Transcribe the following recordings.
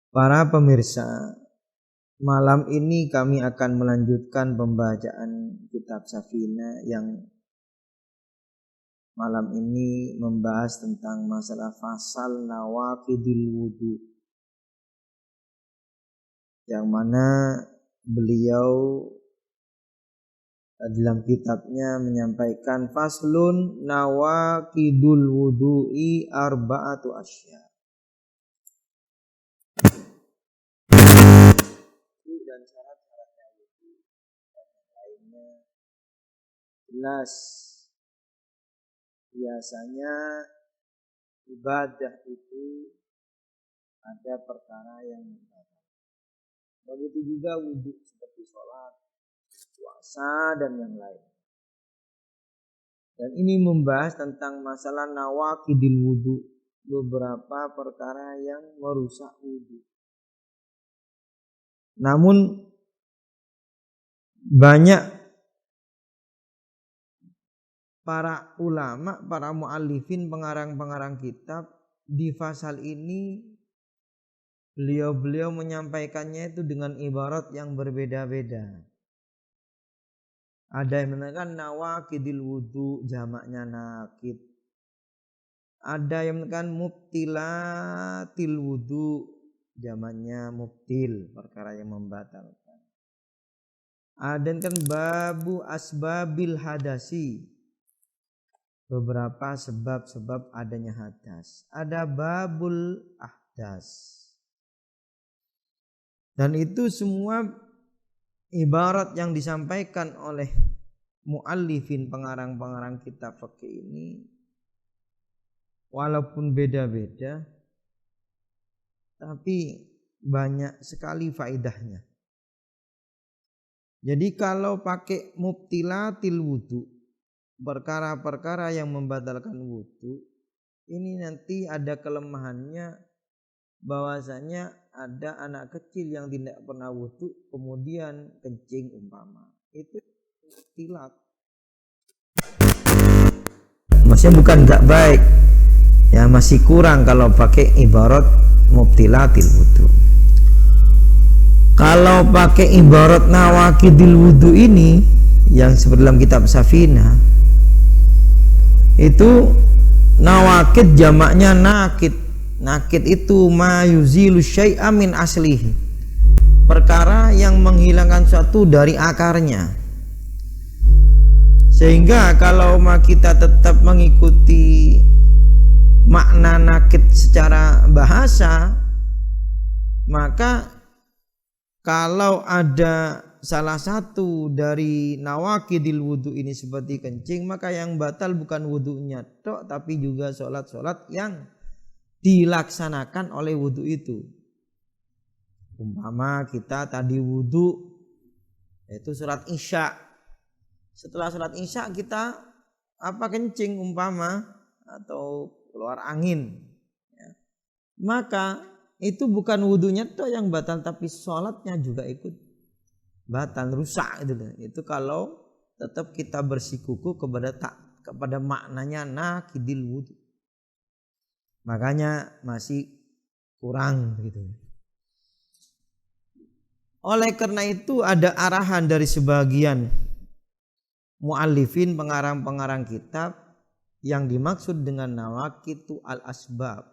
Para pemirsa, malam ini kami akan melanjutkan pembacaan kitab Safina yang malam ini membahas tentang masalah fasal nawaqidil wudu, yang mana beliau dalam kitabnya menyampaikan faslun nawaqidul wudu'i arba'atu asya. Dan syarat-syaratnya wudu dan yang lainnya jelas. Biasanya ibadah itu ada perkara yang membatalkan. Begitu juga wudu seperti sholat, puasa dan yang lain. Dan ini membahas tentang masalah nawaqidil wudu, beberapa perkara yang merusak wudu. Namun banyak para ulama, para muallifin, pengarang-pengarang kitab di fasal ini beliau menyampaikannya itu dengan ibarat yang berbeda-beda. Ada yang mengatakan nawaqidil wudu, jamaknya nakid. Ada yang mengatakan mubtilatil wudu, jamaknya mubtil, perkara yang membatalkan. Ada yang kan babu asbabil hadasi, beberapa sebab-sebab adanya hadas. Ada babul ahdas. Dan itu semua ibarat yang disampaikan oleh muallifin, pengarang-pengarang kitab fikih ini, walaupun beda-beda tapi banyak sekali faedahnya. Jadi kalau pakai mubtilatil wudu, perkara-perkara yang membatalkan wudu, ini nanti ada kelemahannya, bahwasanya ada anak kecil yang tidak pernah wudu kemudian kencing umpama, itu mubtilat. Maksudnya bukan enggak baik, ya masih kurang kalau pakai ibarat mubtilatil wudu. Kalau pakai ibarat nawaqidil wudu ini yang seperti dalam kitab Safina, itu nawaqid jamaknya nakid. Nakid itu ma yuzilu syai'a min aslihi, perkara yang menghilangkan suatu dari akarnya. Sehingga kalau kita tetap mengikuti makna nakid secara bahasa, maka kalau ada salah satu dari nawaqidil wudu ini seperti kencing, maka yang batal bukan wudunya tok, tapi juga sholat-sholat yang dilaksanakan oleh wudu itu. Umpama kita tadi wudu yaitu sholat isya, setelah sholat isya kita kencing umpama atau keluar angin, ya, maka itu bukan wudunya tok yang batal, tapi sholatnya juga ikut batal, rusak gitu. Itu kalau tetap kita bersikukuh kepada maknanya nakidil wudu. Makanya masih kurang gitu. Oleh karena itu ada arahan dari sebagian muallifin, pengarang-pengarang kitab, yang dimaksud dengan nawaqid itu al-asbab.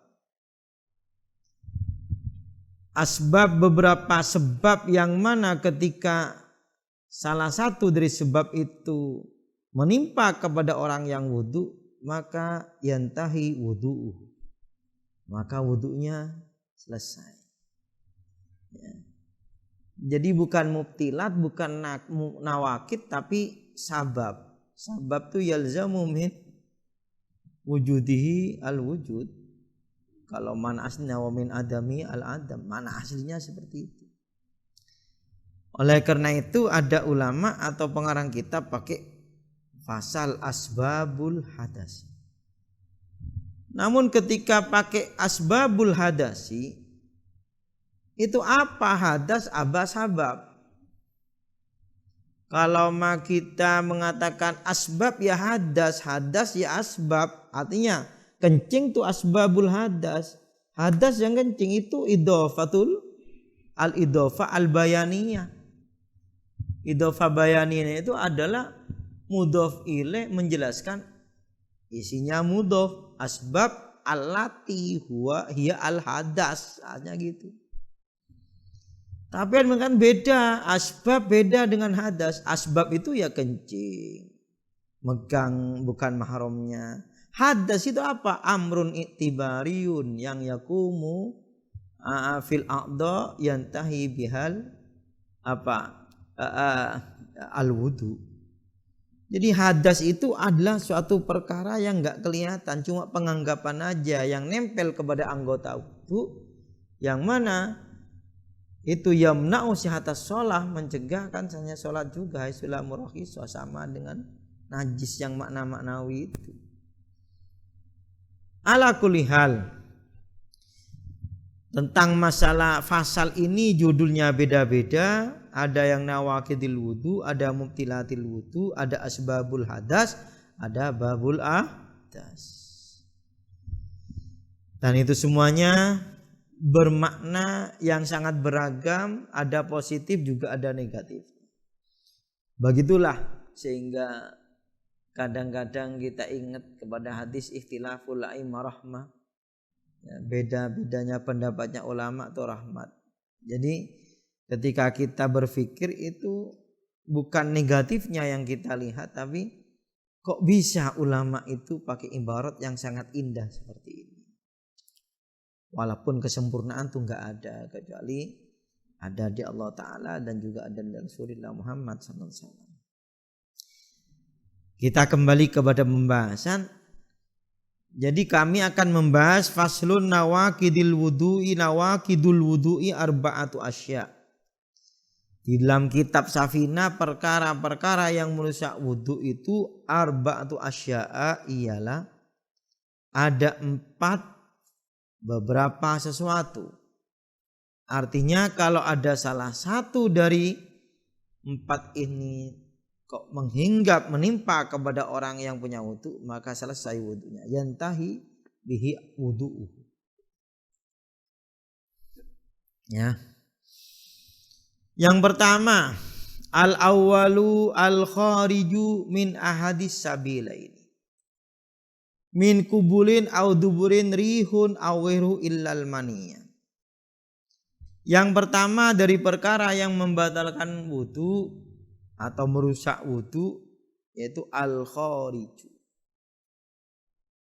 Asbab, beberapa sebab yang mana ketika salah satu dari sebab itu menimpa kepada orang yang wudu, maka yantahi wudu'uhu, maka wudunya selesai. Ya. Jadi bukan mubtilat, bukan nawaqid, tapi sabab. Sabab itu yalzamu min wujudihi al-wujud. Kalau mana aslinya wa min adami al-adam, mana aslinya seperti itu. Oleh karena itu ada ulama atau pengarang kitab pakai fasal asbabul hadas. Namun ketika pakai asbabul hadasi, itu apa hadas, apa sabab? Kalau kita mengatakan asbab ya hadas, hadas ya asbab, artinya kencing itu asbabul hadas. Hadas yang kencing itu idhofatul al-idhofah al-bayaniyah. Idhofah bayaniyah itu adalah mudhof ilaih menjelaskan isinya mudhof, asbab allati huwa hiya al-hadas, hanya gitu. Tapi kan beda, asbab beda dengan hadas. Asbab itu ya kencing, megang bukan mahramnya. Hadas itu apa? Amrun i'tibariyun yang yakumu fil a'dha yantahi bihal apa? Al wudu. Jadi hadas itu adalah suatu perkara yang enggak kelihatan, cuma penganggapan aja yang nempel kepada anggota wudu, yang mana itu yamna'u sihatas sholah, mencegah kan sahnya sholat juga, haitsulah murakhis, sama dengan najis yang makna-maknawi itu. Ala kulli hal, tentang masalah fasal ini judulnya beda-beda, ada yang nawaqidil wudu, ada mubtilatil wudu, ada asbabul hadas, ada babul ahdas. Dan itu semuanya bermakna yang sangat beragam, ada positif juga ada negatif. Begitulah sehingga kadang-kadang kita ingat kepada hadis ikhtilaful a'immah rahmah, ya, beda-bedanya pendapatnya ulama itu rahmat. Jadi ketika kita berpikir itu bukan negatifnya yang kita lihat, tapi kok bisa ulama itu pakai ibarat yang sangat indah seperti ini. Walaupun kesempurnaan tuh nggak ada, kecuali ada di Allah Ta'ala dan juga ada di Rasulullah Muhammad SAW. Kita kembali kepada pembahasan. Jadi kami akan membahas faslun nawaqidul wudu'i arba'atu asya. Di dalam kitab Safina, perkara-perkara yang merusak wudu itu arba'atu asya'a, ialah ada 4 beberapa sesuatu. Artinya kalau ada salah satu dari 4 ini kok menghinggap menimpa kepada orang yang punya wudu, maka selesai wudunya. Yantahi bihi wudu'uhu. Ya. Yang pertama, al-awwalu al-khariju min ahadis sabilaini. Min kubulin au duburin rihun awiru illal maniyah. Yang pertama dari perkara yang membatalkan wudu atau merusak wudu, yaitu al-khariju.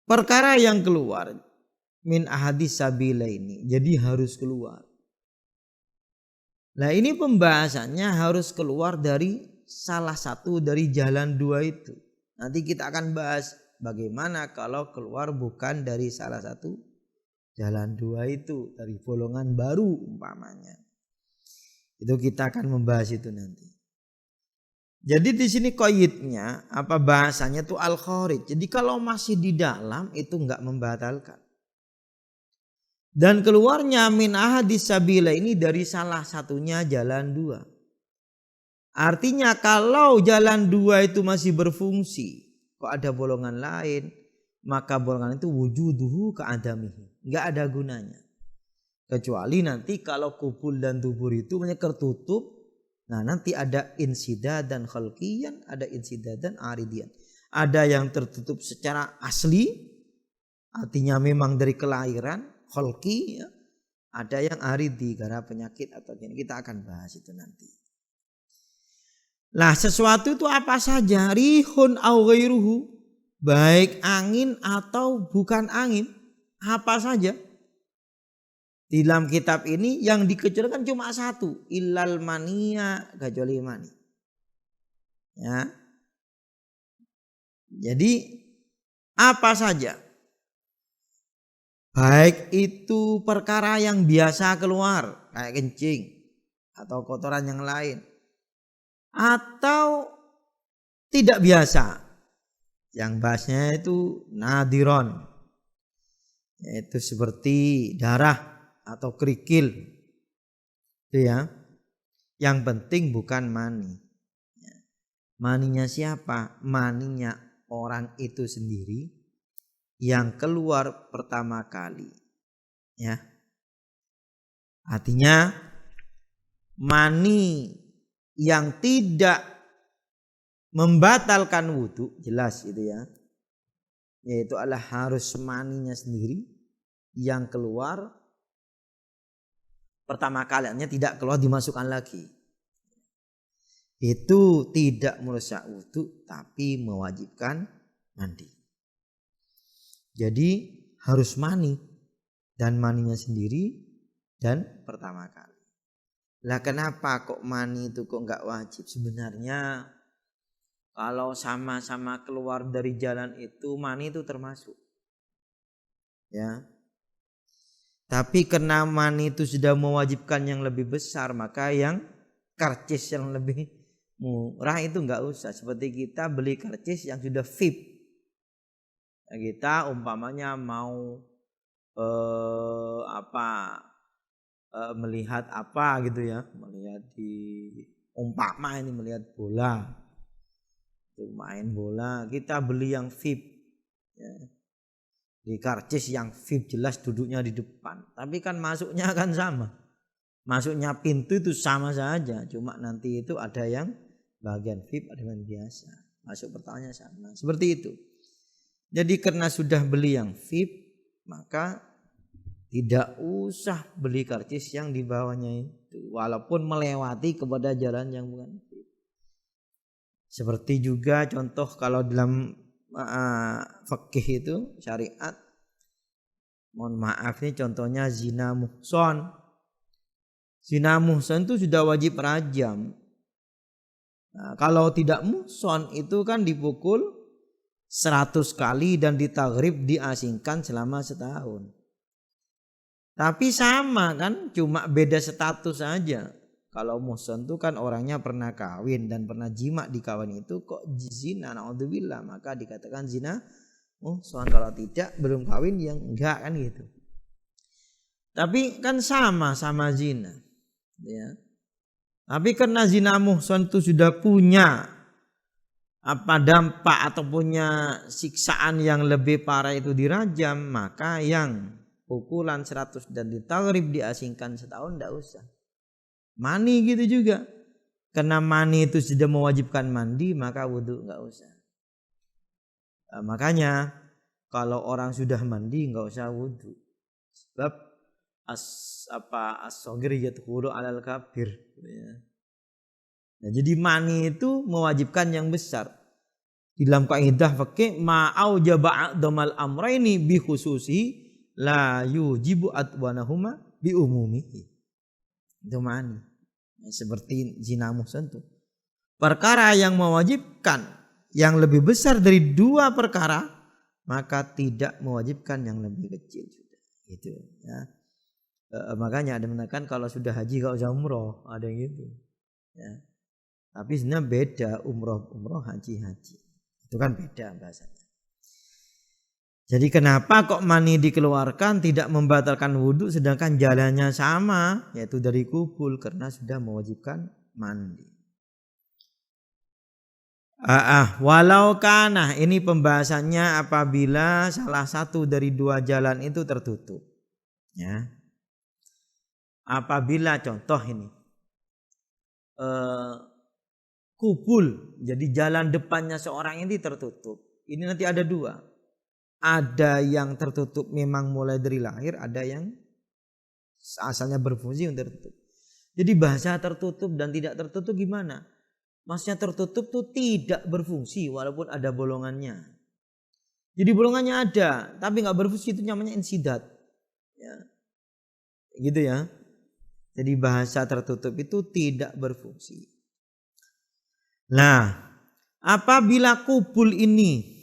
Perkara yang keluar min ahadis sabilaini, jadi harus keluar. Nah ini pembahasannya harus keluar dari salah satu dari jalan 2 itu. Nanti kita akan bahas bagaimana kalau keluar bukan dari salah satu jalan 2 itu, dari golongan baru umpamanya. Itu kita akan membahas itu nanti. Jadi di sini qayyidnya apa bahasanya itu al-kharij. Jadi kalau masih di dalam itu enggak membatalkan. Dan keluarnya min ahadis sabila ini dari salah satunya jalan 2. Artinya kalau jalan 2 itu masih berfungsi, kok ada bolongan lain, maka bolongan itu wujuduhu ka'adamihi, enggak ada gunanya. Kecuali nanti kalau kubul dan dubur itu tertutup, nah nanti ada insidad dan khalqiyan, ada insidad dan aridian. Ada yang tertutup secara asli, artinya memang dari kelahiran, khalqi, ya. Ada yang aridi karena penyakit atau gini, kita akan bahas itu nanti. Nah, sesuatu itu apa saja? Rihun au ghairuhu, baik angin atau bukan angin, apa saja. Di dalam kitab ini yang dikecualikan cuma 1, illal mania, kecuali mani. Ya. Jadi apa saja? Baik itu perkara yang biasa keluar, kayak kencing atau kotoran yang lain, atau tidak biasa, yang bahasnya itu nadiron, yaitu seperti darah atau kerikil, itu ya. Yang penting bukan mani. Maninya siapa? Maninya orang itu sendiri yang keluar pertama kali, ya. Artinya mani yang tidak membatalkan wudu, jelas itu ya. Yaitu adalah harus maninya sendiri yang keluar pertama kalinya, tidak keluar dimasukkan lagi. Itu tidak merusak wudu tapi mewajibkan mandi. Jadi harus mani dan maninya sendiri dan pertama kali. Lah kenapa kok mani itu kok enggak wajib? Sebenarnya kalau sama-sama keluar dari jalan itu mani itu termasuk. Ya. Tapi karena mani itu sudah mewajibkan yang lebih besar, maka yang karcis yang lebih murah itu enggak usah. Seperti kita beli karcis yang sudah VIP. Nah, kita umpamanya mau melihat apa gitu ya, melihat melihat bola. Main bola, kita beli yang VIP ya. Di karcis yang VIP jelas duduknya di depan, tapi kan masuknya kan sama, masuknya pintu itu sama saja, cuma nanti itu ada yang bagian VIP, ada yang biasa, masuk pertamanya sama, seperti itu. Jadi karena sudah beli yang VIP, maka tidak usah beli karcis yang di bawahnya itu, walaupun melewati kepada jalan yang bukan VIP. Seperti juga contoh kalau dalam fikih itu syariat, mohon maaf nih contohnya zina muhson. Zina muhson itu sudah wajib rajam. Nah, kalau tidak muhson itu kan dipukul 100 kali dan ditaghrib, diasingkan selama setahun. Tapi sama kan, cuma beda status saja. Kalau muhson itu kan orangnya pernah kawin dan pernah jima di kawin itu, kok zina, naudzubillah, maka dikatakan zina muhson. Kalau tidak belum kawin yang enggak kan gitu. Tapi kan sama zina ya. Tapi karena zina muhson itu sudah punya dampak atau punya siksaan yang lebih parah, itu dirajam, maka yang pukulan 100 dan ditaghrib, diasingkan setahun enggak usah. Mani gitu juga. Karena mani itu sudah mewajibkan mandi, maka wudhu enggak usah. Nah, makanya kalau orang sudah mandi enggak usah wudhu. Sebab as-shaghir yadkhulu 'alal kabir. Nah, jadi mani itu mewajibkan yang besar. Di dalam kaidah fikih, ma'aujaba a'dhamal amraini bi khususi la yujibu atwanahuma bi umumihi. Itu mani. Seperti zina muhsan itu. Perkara yang mewajibkan yang lebih besar dari dua perkara, maka tidak mewajibkan yang lebih kecil sudah. Gitu ya. Makanya ada menekan kalau sudah haji gak usah umroh, ada yang gitu. Ya. Tapi sebenarnya beda umroh haji. Itu kan beda bahasanya. Jadi kenapa kok mani dikeluarkan tidak membatalkan wudhu sedangkan jalannya sama, yaitu dari kubul, karena sudah mewajibkan mandi. Walau kana, ini pembahasannya apabila salah satu dari dua jalan itu tertutup. Ya. Apabila contoh ini kubul, jadi jalan depannya seorang ini tertutup. Ini nanti ada dua. Ada yang tertutup memang mulai dari lahir, ada yang asalnya berfungsi yang tertutup. Jadi bahasa tertutup dan tidak tertutup gimana? Maksudnya tertutup tuh tidak berfungsi walaupun ada bolongannya. Jadi bolongannya ada tapi nggak berfungsi, itu namanya insidat. Ya. Gitu ya. Jadi bahasa tertutup itu tidak berfungsi. Nah, apabila kubul ini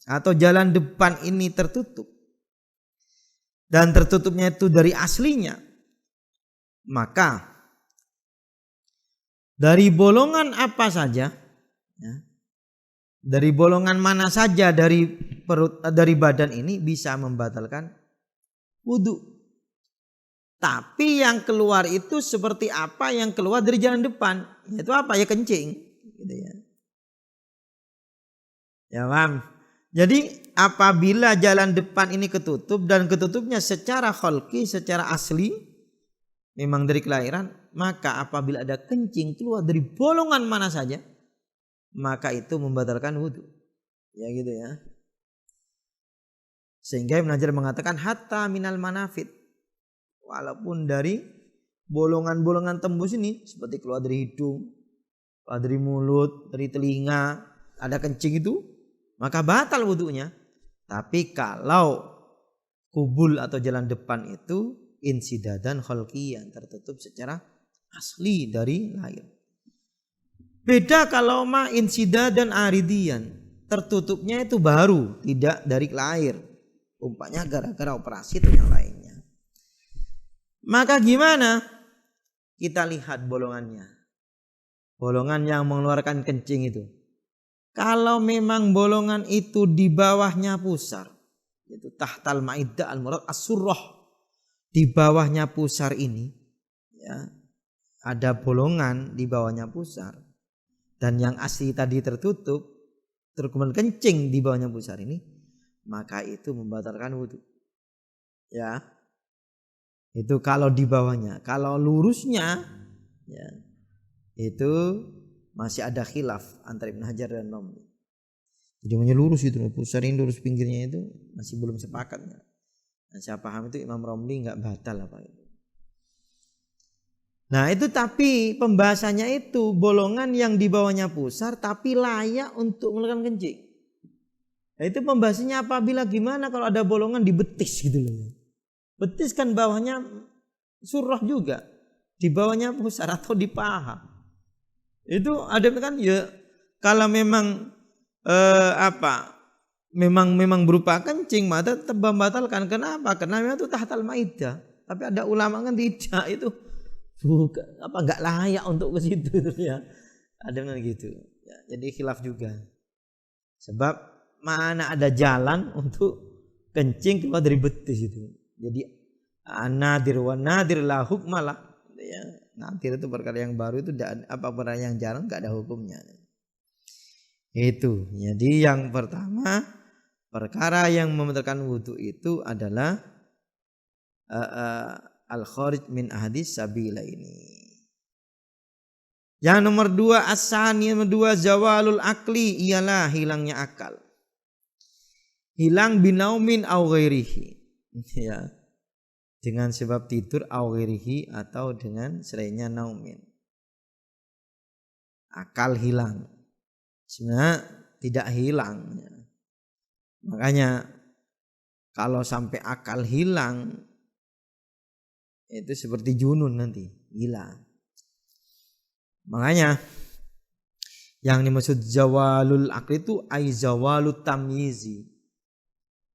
atau jalan depan ini tertutup dan tertutupnya itu dari aslinya, maka dari bolongan apa saja, ya, dari bolongan mana saja dari perut, dari badan ini bisa membatalkan wudhu. Tapi yang keluar itu seperti apa yang keluar dari jalan depan? Itu apa? Ya kencing, gitu ya. Ya paham? Jadi apabila jalan depan ini ketutup dan ketutupnya secara kholqi, secara asli, memang dari kelahiran, maka apabila ada kencing keluar dari bolongan mana saja, maka itu membatalkan wudhu. Ya gitu ya. Sehingga Ibnu Hajar mengatakan hatta minal manafid, walaupun dari bolongan-bolongan tembus ini, seperti keluar dari hidung, keluar dari mulut, dari telinga, ada kencing itu, maka batal wudhunya. Tapi kalau kubul atau jalan depan itu insidadan khalqiyan, tertutup secara asli dari lahir. Beda kalau ma insidadan aridian, tertutupnya itu baru, tidak dari lahir. Umpamanya gara-gara operasi atau yang lainnya. Maka gimana? Kita lihat bolongannya. Bolongan yang mengeluarkan kencing itu. Kalau memang bolongan itu di bawahnya pusar, itu tahtal ma'iddah al-murad as-surrah, di bawahnya pusar ini, ya, ada bolongan di bawahnya pusar, dan yang asli tadi tertutup, terus kemudian kencing di bawahnya pusar ini, maka itu membatalkan wudhu. Ya, itu kalau di bawahnya. Kalau lurusnya, ya, itu masih ada khilaf antara Ibnu Hajar dan Nawawi. Jadi lurus itu, pusar ini lurus pinggirnya itu masih belum sepakat. Nah, saya paham itu Imam Romli nggak batal apa itu. Nah itu tapi pembahasannya itu bolongan yang di bawahnya pusar tapi layak untuk melakukan kencing. Nah, itu pembahasannya apabila gimana kalau ada bolongan di betis gitu loh. Betis kan bawahnya surah juga, di bawahnya pusar atau di paha. Itu ada kan ya, kalau memang memang berupa kencing maka tetap membatalkan. Kenapa? Karena memang itu tahtal maidah. Tapi ada ulama kan tidak, itu bukan enggak layak untuk ke situ ya. Ada yang gitu. Ya, jadi khilaf juga. Sebab mana ada jalan untuk kencing keluar dari betis itu. Jadi nadir wa nadir la hukmalah, ya. Nadir itu perkara yang baru, itu apa perkara yang jarang enggak ada hukumnya. Itu. Jadi yang pertama, perkara yang membatalkan wudu itu adalah al-kharij min ahadis sabila ini. Yang nomor 2 as-sani, nomor 2 zawalul akli, ialah hilangnya akal. Hilang binaumin au ghairihi. Ya. Dengan sebab tidur au ghairihi atau dengan selainnya naumin. Akal hilang. Sebenarnya tidak hilang. Makanya kalau sampai akal hilang itu seperti junun nanti, gila. Makanya yang dimaksud zawalul akli itu ai zawalut tamyizi.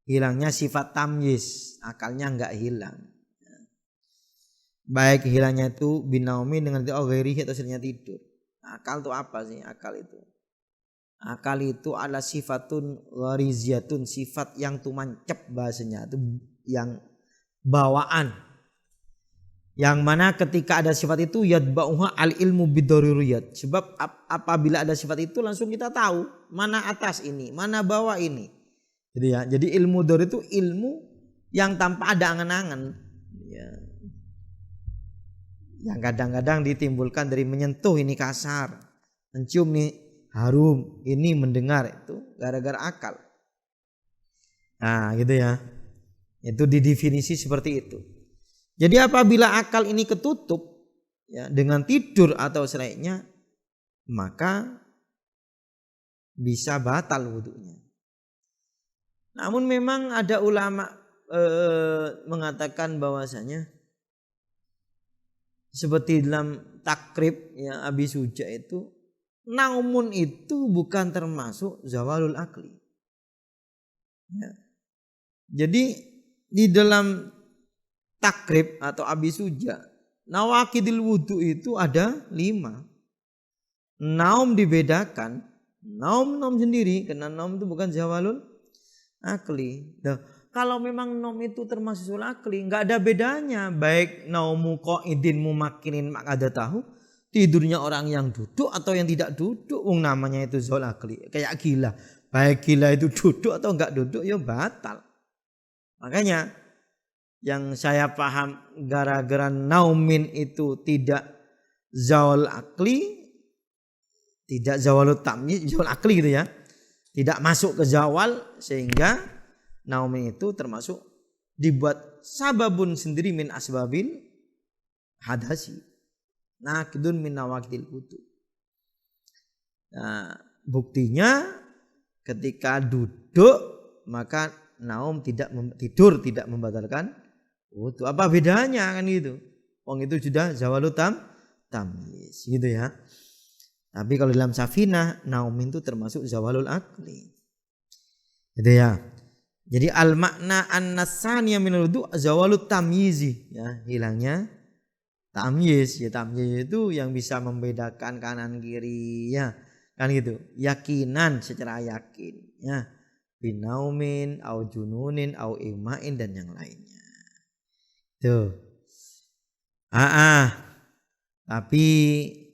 Hilangnya sifat tamyiz, akalnya enggak hilang. Baik hilangnya itu binaumi dengan itu ghairihi atau selainnya tidur. Akal itu apa sih? Akal itu adalah sifatun ghariziyatun, sifat yang tumancep bahasanya, itu yang bawaan. Yang mana ketika ada sifat itu yadba'uha al ilmu bidaruriyat. Sebab apabila ada sifat itu langsung kita tahu mana atas ini, mana bawah ini. Gitu ya. Jadi ilmu dar itu ilmu yang tanpa ada angan-angan. Ya. Yang kadang-kadang ditimbulkan dari menyentuh ini kasar, mencium nih harum, ini mendengar, itu gara-gara akal. Nah gitu ya. Itu didefinisi seperti itu. Jadi apabila akal ini ketutup ya, dengan tidur atau selainnya, maka bisa batal wudhunya. Namun memang ada ulama mengatakan bahwasanya seperti dalam takrib ya Abi Suja itu, naumun itu bukan termasuk zawalul akli. Ya. Jadi di dalam takrib atau Abi Suja, nawakidil wudu itu ada 5. Naum dibedakan, naum sendiri, karena naum itu bukan zawalul akli. Nah, kalau memang naum itu termasuk zawalul akli, nggak ada bedanya. Baik naumu qaidin mumakkinin makada tahu, tidurnya orang yang duduk atau yang tidak duduk, namanya itu zawalul akli. Kayak gila, baik gila itu duduk atau nggak duduk ya batal. Makanya yang saya paham gara-gara naumin itu tidak zawal akli, tidak zawalut tamyiz, zawal akli gitu ya. Tidak masuk ke zawal, sehingga naumin itu termasuk dibuat sababun sendiri min asbabil hadasi. Nakidun min nawakidil wudu. Nah, buktinya ketika duduk maka naum tidur tidak membatalkan wudu. Apa bedanya kan gitu? Wong itu sudah zawalut tamyiz gitu ya. Tapi kalau dalam safinah naum itu termasuk zawalul akli. Gitu ya. Jadi al makna an-nasaniya min wudu zawalut tamyizi ya, hilangnya tamyiz. Ya tamyiz itu yang bisa membedakan kanan kiri ya. Kan gitu. Yakinan secara yakin ya. Binaumin au jununin au imain dan yang lainnya. Tuh. Tapi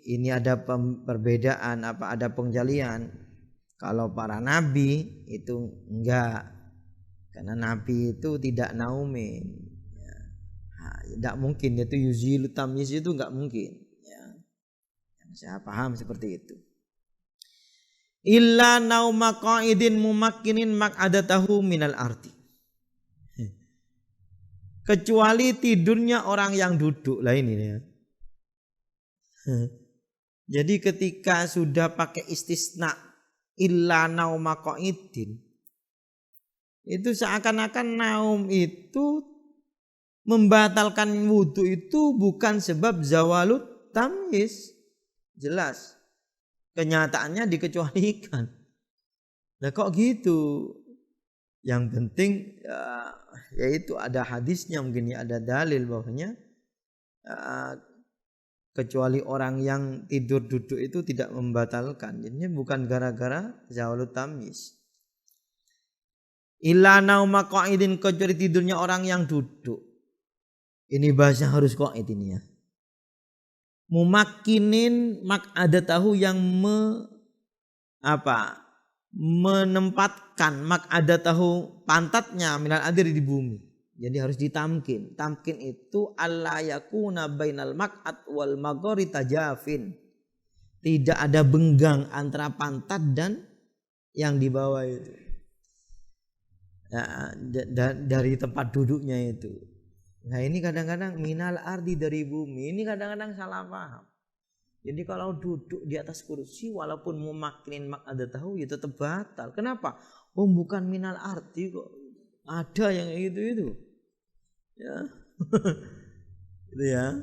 ini ada perbedaan, ada pengjalian. Kalau para nabi itu enggak, karena nabi itu tidak naumin ya. Tidak mungkin itu yuzilu tamyiz, itu enggak mungkin ya. Yang saya paham seperti itu. Illa nauma qaidin mumakkinin maq'adatahu minal ardi. Kecuali tidurnya orang yang duduk lah ini ya. Jadi ketika sudah pakai istisna illa nauma qaidin, itu seakan-akan naum itu membatalkan wudu itu bukan sebab zawalut tamyiz. Jelas. Kenyataannya dikecualikan. Nah kok gitu? Yang penting yaitu ada hadisnya, mungkin ya ada dalil bahwanya kecuali orang yang tidur duduk itu tidak membatalkan. Jadi bukan gara-gara zawalut tamyiz. Illa nauma qaidin, kecuali tidurnya orang yang duduk. Ini bahasa harus qaid ini ya. Mumakkinin maq'adatahu, yang menempatkan maq'adatahu pantatnya minal adri di bumi. Jadi harus ditamkin. Tamkin itu alla yakuna bainal maq'ad wal maghari tajafin. Tidak ada benggang antara pantat dan yang di bawah itu. Ya, dari tempat duduknya itu. Nah ini kadang-kadang minal ardi, dari bumi. Ini kadang-kadang salah paham. Jadi kalau duduk di atas kursi walaupun mumakkinin maq'adatahu ya tetap batal. Kenapa? Oh bukan minal ardi kok. Ada yang itu. Ya. Itu ya.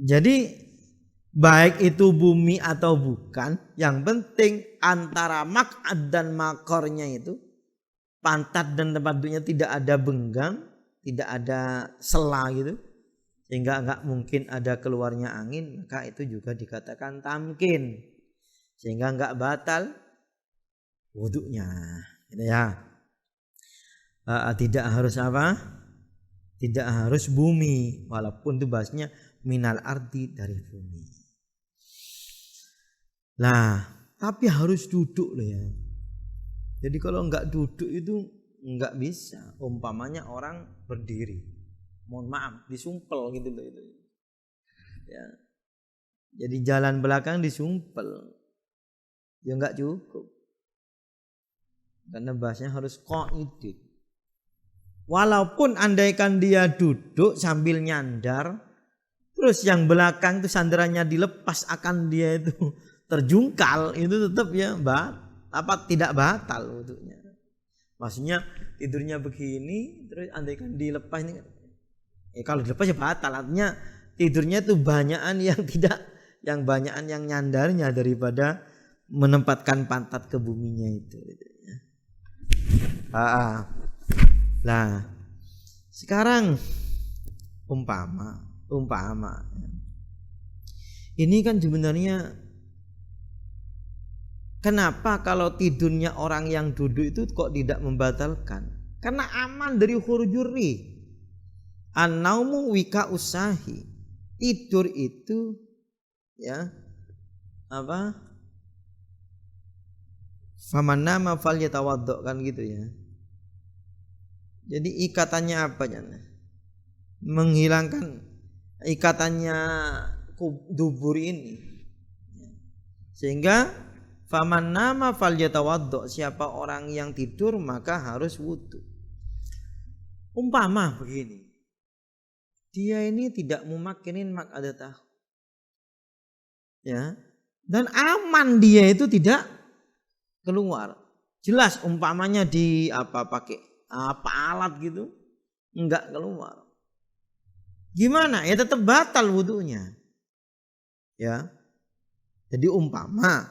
Jadi baik itu bumi atau bukan, yang penting antara maq'ad dan makornya itu, pantat dan tempat duduknya tidak ada benggang, tidak ada sela gitu, sehingga enggak mungkin ada keluarnya angin, maka itu juga dikatakan tamkin, sehingga enggak batal wudunya gitu ya. Tidak harus apa? Tidak harus bumi, walaupun itu bahasnya minal ardi, dari bumi. Nah, tapi harus duduk loh ya. Jadi kalau enggak duduk itu enggak bisa. Umpamanya orang berdiri, mohon maaf, disumpel gitu loh itu. Ya. Jadi jalan belakang disumpel, ya enggak cukup. Karena bahasanya harus qaidin. Walaupun andaikan dia duduk sambil nyandar, terus yang belakang itu sandarannya dilepas, akan dia itu terjungkal, itu tetap ya tidak batal wudunya. Maksudnya tidurnya begini, terus andaikan dilepas ini, kalau dilepas ya batal. Artinya tidurnya itu banyakan banyakan yang nyandarnya daripada menempatkan pantat ke buminya itu. Nah, sekarang umpama ini kan sebenarnya kenapa kalau tidurnya orang yang duduk itu kok tidak membatalkan? Karena aman dari hurjuri. An-naumu wika usahi. Tidur itu ya apa? Faman nama falyatawaddo, kan gitu ya. Jadi ikatannya apa Jana? Menghilangkan ikatannya dubur ini. Sehingga faman nama falyatawaddo, siapa orang yang tidur maka harus wudu. Umpama begini, dia ini tidak memakinin ada tahu, ya, dan aman dia itu tidak keluar. Jelas umpamanya di pakai alat gitu, enggak keluar. Gimana? Ya tetap batal wudunya. Ya. Jadi umpama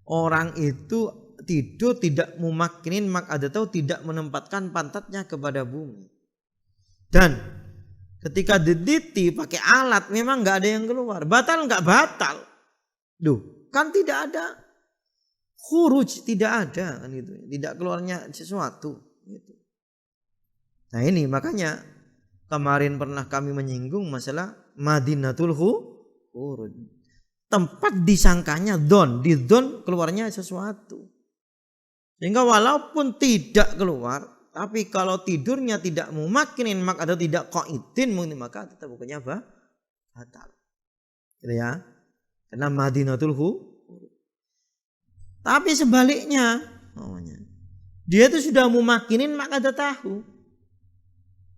orang itu tidur tidak memakinin tahu, tidak menempatkan pantatnya kepada bumi. Dan ketika diditi pakai alat memang nggak ada yang keluar. Batal nggak batal? Duh, kan tidak ada khuruj, tidak ada kan gitu. Tidak keluarnya sesuatu gitu. Nah ini makanya kemarin pernah kami menyinggung masalah Madinatul khuruj. Tempat disangkanya di don keluarnya sesuatu. Sehingga walaupun tidak keluar, tapi kalau tidurnya tidak memakinin atau tidak qaidin maka tetap hukumnya batal. Gitu ya. Karena Madinatul khuruj. Tapi sebaliknya, dia itu sudah memakinin ada tahu.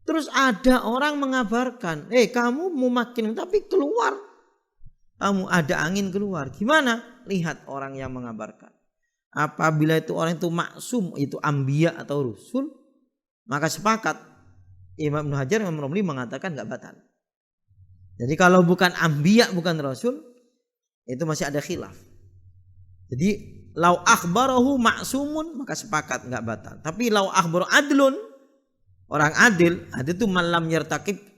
Terus ada orang mengabarkan, kamu memakinin tapi keluar. Kamu ada angin keluar. Gimana? Lihat orang yang mengabarkan. Apabila itu orang itu maksum, itu anbiya atau rasul, maka sepakat Imam Ibnu Hajar, Imam Romli mengatakan enggak batal. Jadi kalau bukan anbiya, bukan rasul, itu masih ada khilaf. Jadi lau akhbarahu ma'sumun maka sepakat enggak batal. Tapi lau akhbar adlun, orang adil itu malam yartakib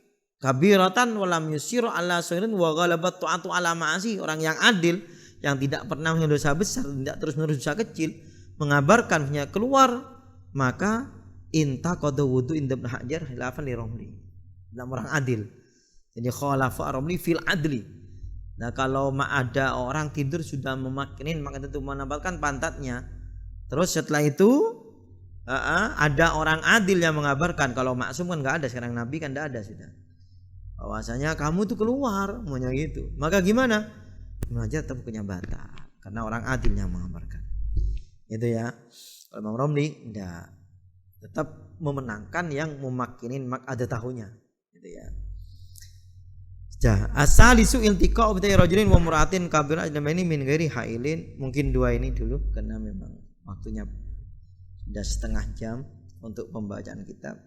kabiratan walam yusiru ala sairin wa ghalabat ta'atu ala ma'asi. Orang yang adil yang tidak pernah melakukan dosa besar, tidak terus menerus dosa kecil, mengabarkan punya keluar, maka intaqada wudu inda Ibnu Hajar khilafan li Romli. Dalam orang adil. Jadi khalafa Romli fil adli. Nah kalau ada orang tidur sudah memakinin maka tentu menambahkan pantatnya. Terus setelah itu ada orang adil yang mengabarkan. Kalau maksum kan enggak ada, sekarang Nabi kan enggak ada sudah. Bahwasanya kamu tuh keluar maunya gitu. Maka gimana? Aja tetap punya batal karena orang adil yang mengabarkan. Itu ya. Kalau Imam Romli enggak, tetap memenangkan yang memakinin ada tahunya. Gitu ya. Asalisu iltiqa'u bi rajulin wa mura'atin kabira ajnamaini min ghairi hailin. Mungkin dua ini dulu karena memang waktunya sudah setengah jam untuk pembacaan kitab.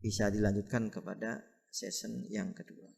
Bisa dilanjutkan kepada season yang kedua.